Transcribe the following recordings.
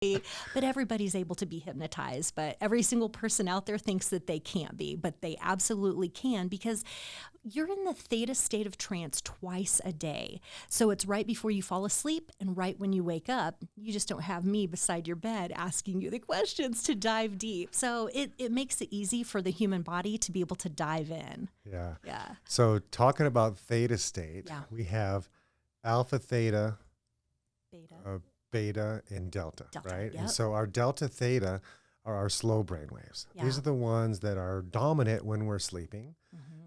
But everybody's able to be hypnotized. But every single person out there thinks that they can't be, but they absolutely can, because you're in the theta state of trance twice a day. So it's right before you fall asleep and right when you wake up. You just don't have me beside your bed asking you the questions to dive deep. So it makes it easy for the human body to be able to dive in. Yeah. Yeah. So talking about theta state, Yeah. we have alpha, theta, Beta. beta, and delta, right? Yep. And so our delta theta are our slow brain waves. Yeah. These are the ones that are dominant when we're sleeping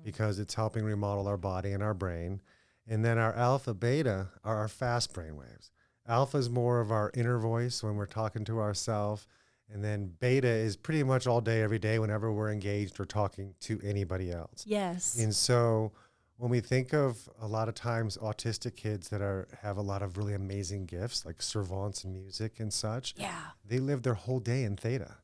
because it's helping remodel our body and our brain. And then our alpha beta are our fast brain waves. Alpha is more of our inner voice when we're talking to ourselves. And then beta is pretty much all day, every day, whenever we're engaged or talking to anybody else. Yes. And so when we think of a lot of times autistic kids that have a lot of really amazing gifts, like savants in music and such, they live their whole day in theta.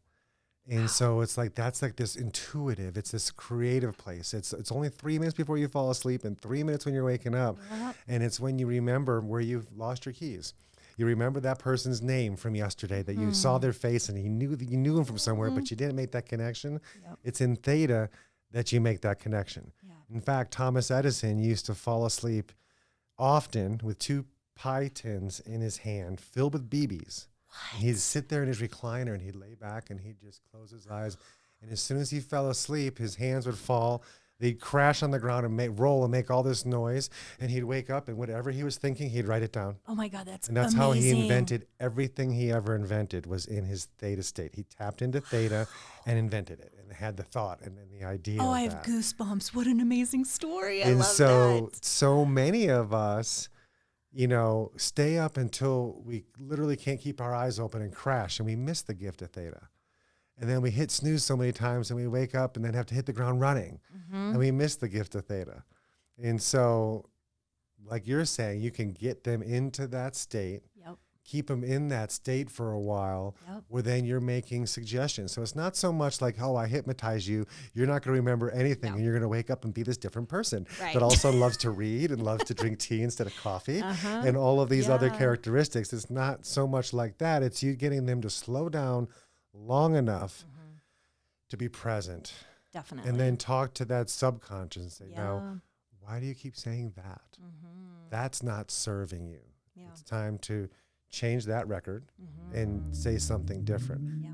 And so it's like, that's like this intuitive, it's this creative place. It's only 3 minutes before you fall asleep and 3 minutes when you're waking up. Yep. And it's when you remember where you've lost your keys. You remember that person's name from yesterday, that you saw their face and you knew them from somewhere, but you didn't make that connection. Yep. It's in theta that you make that connection. Yeah. In fact, Thomas Edison used to fall asleep often with 2 pie tins in his hand filled with BBs. And he'd sit there in his recliner and he'd lay back and he'd just close his eyes. And as soon as he fell asleep, his hands would fall. They'd crash on the ground and roll and make all this noise. And he'd wake up and whatever he was thinking, he'd write it down. Oh my God, that's And that's amazing. how he invented everything he ever invented, was in his theta state. He tapped into theta and invented it and had the thought and then the idea. Oh, of I have that. goosebumps. What an amazing story. I And love so, that. so many of us, stay up until we literally can't keep our eyes open and crash, and we miss the gift of theta. And then we hit snooze so many times and we wake up and then have to hit the ground running, and we miss the gift of theta. And so, like you're saying, you can get them into that state, keep them in that state for a while, where then you're making suggestions. So it's not so much like, oh, I hypnotize you. You're not going to remember anything, and you're going to wake up and be this different person that also loves to read and loves to drink tea instead of coffee and all of these other characteristics. It's not so much like that. It's you getting them to slow down long enough to be present. Definitely. And then talk to that subconscious and say, no, why do you keep saying that? That's not serving you. It's time to change that record and say something different. Yeah.